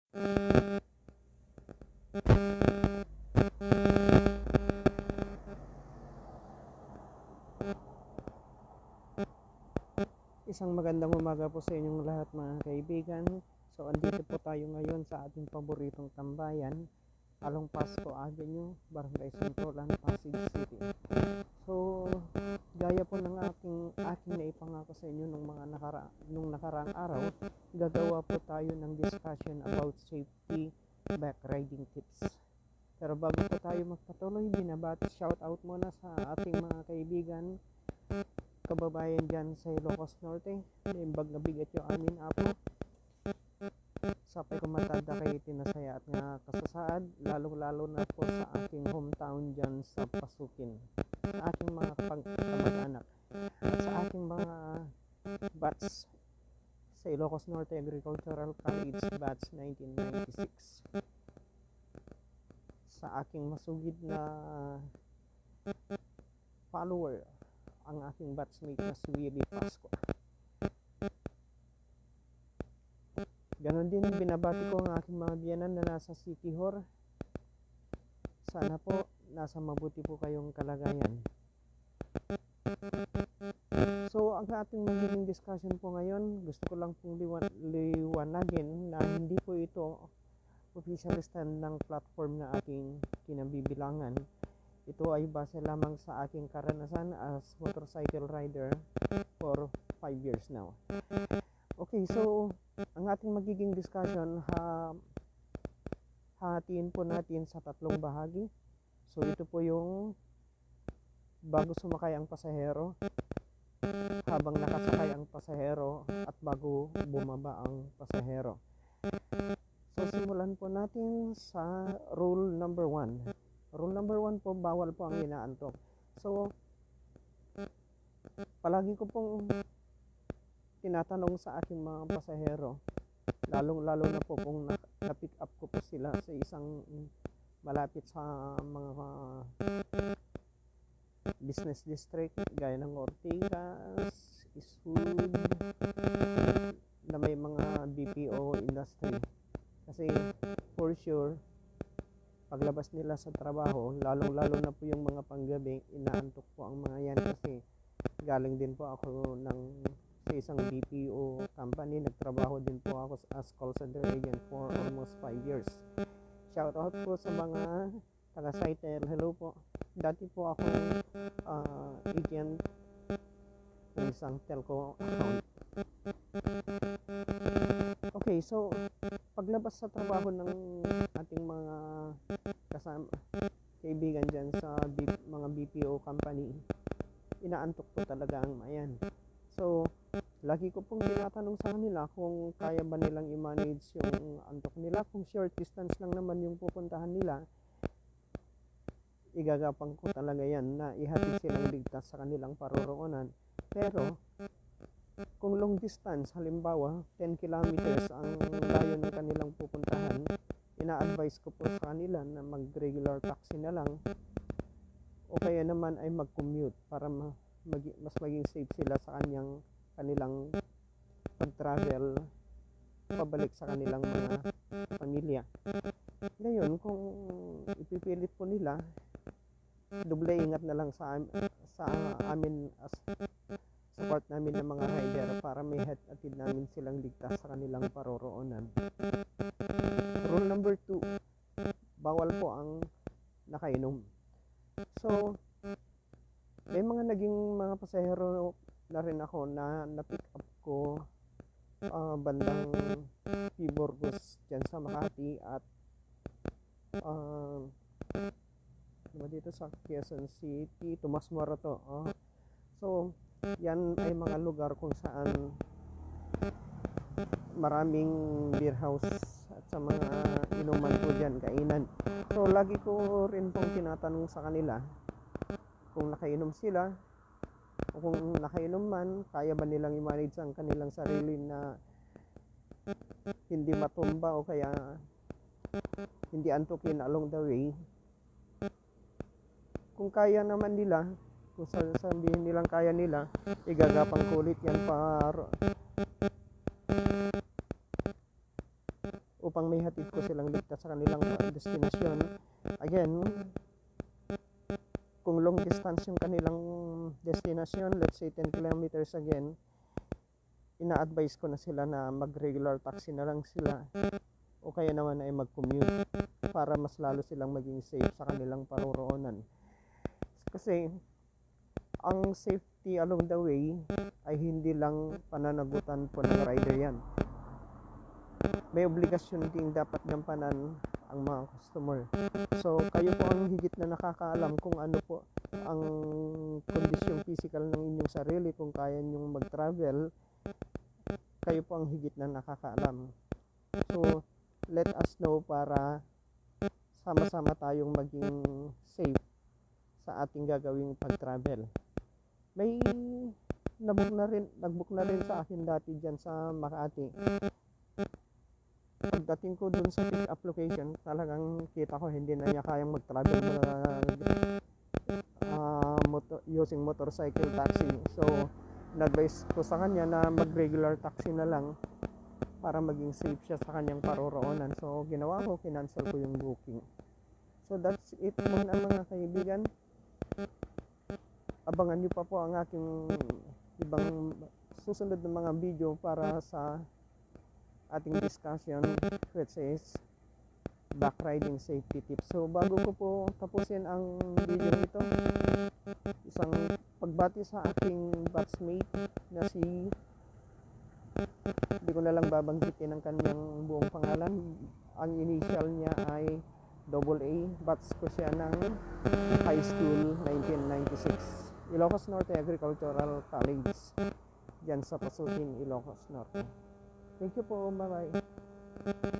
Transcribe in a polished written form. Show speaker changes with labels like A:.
A: Isang magandang umaga po sa inyong lahat mga kaibigan. So andito po tayo ngayon sa ating paboritong tambayan, Along Pasco Avenue, Barangay Santolan, Pasig City. So gaya po ng aking naipangako sa inyo nung nakaraang araw, gagawa po tayo ng discussion about safety bike riding tips. Pero bago po tayo magpatuloy, shout out muna sa ating mga kaibigan, kababayan dyan sa Ilocos Norte. Imbag na bigat yung amin apo. Sapay kumatada kay tinasaya at nga kasasaad, lalo na po sa aking hometown dyan sa Pasukin, sa aking mga kamag-anak at sa aking mga bats sa Ilocos Norte Agricultural College batch 1996, sa aking masugid na follower, ang aking batchmate na si Willie Pasco. Ganon din binabati ko ang aking mga biyanan na nasa City Hor. Sana po nasa mabuti po kayong kalagayan. So ang ating magiging discussion po ngayon, gusto ko lang pong liwanagin na hindi po ito official stand ng platform na aking kinabibilangan. Ito ay base lamang sa aking karanasan as motorcycle rider for 5 years now. Okay, so ang ating magiging discussion, hatiin po natin sa tatlong bahagi. So ito po yung bago sumakay ang pasahero, habang nakasakay ang pasahero, at bago bumaba ang pasahero. So simulan po natin sa rule number 1. Rule number 1 po, bawal po ang inaantok. So, palagi ko pong tinatanong sa aking mga pasahero, lalong-lalo na po kung na-pick up ko po sila sa isang malapit sa mga business district, gaya ng Ortigas, Eastwood, na may mga BPO industry. Kasi, for sure, paglabas nila sa trabaho, lalong-lalo na po yung mga panggabi, inaantok po ang mga yan kasi galing din po ako sa isang BPO company. Nagtrabaho din po ako as call center agent for almost 5 years. Shout out po sa mga taga-Sitel. Hello po. Dati po ako agent ng isang telco account. Okay, so paglabas sa trabaho ng ating mga kasama, kaibigan dyan sa mga BPO company, inaantok po talaga ang mayan. So, lagi ko pong tinatanong sa kanila kung kaya ba nilang i-manage yung antok nila. Kung short distance lang naman yung pupuntahan nila, igagapang ko talaga yan na ihatid silang ligtas sa kanilang paroroonan. Pero, kung long distance, halimbawa 10 kilometers ang layo ng kanilang pupuntahan, ina-advise ko po sa kanila na mag-regular taxi na lang, o kaya naman ay mag-commute para mas maging safe sila sa kanilang pag-travel pabalik sa kanilang mga pamilya. Ngayon, kung ipipilit po nila, doble ingat na lang sa amin as support namin ng mga rider para may atid namin silang ligtas sa kanilang paroroonan. Rule number 2, bawal po ang nakainom. So, may mga naging mga pasahero na rin ako na na-pick up ko bandang Burgos dyan sa Makati at dito sa Quezon City, Tomas Morato. So, yan ay mga lugar kung saan maraming beer house at sa mga inuman po dyan, kainan. So, lagi ko rin pong tinatanong sa kanila kung nakainom sila, o kung nakainom man, kaya ba nilang i-manage ang kanilang sarili na hindi matumba o kaya hindi antukin along the way. Kung kaya naman nila, kung sabihin nilang kaya nila, igagapang kulit yan upang may hatid ko silang ligtas sa kanilang destinasyon. Again, kung long distance yung kanilang destination, let's say 10 kilometers again, ina-advise ko na sila na mag-regular taxi na lang sila o kaya naman ay mag-commute para mas lalo silang maging safe sa kanilang paroroonan. Kasi ang safety along the way ay hindi lang pananagutan po ng rider yan. May obligasyon ding dapat gampanan ang mga customer. So kayo po ang higit na nakakaalam kung ano po ang kondisyong physical ng inyong sarili, kung kaya nyong mag-travel, kayo po ang higit na nakakaalam. So let us know para sama-sama tayong maging safe sa ating gagawing pag-travel. May nag-book na rin sa akin dati dyan sa Makati. Pagdating ko dun sa pick up location, talagang kita ko hindi na niya kayang mag-travel using motorcycle taxi. So nag-advise ko sa kanya na mag-regular taxi na lang para maging safe siya sa kanyang paroroonan. So ginawa ko, kinancel ko yung booking. So that's it muna mga kaibigan. Abangan nyo pa po ang aking ibang susunod na mga video para sa ating discussion, which is back riding safety tips. So bago ko po tapusin ang video nito, isang pagbati sa aking batchmate na si, hindi ko na lang babanggitin ang kanyang buong pangalan. Ang initial niya ay AA. Batch ko siya ng high school 1996, Ilocos Norte Agricultural College, dyan sa Pasutin, Ilocos Norte. Thank you po, bye bye.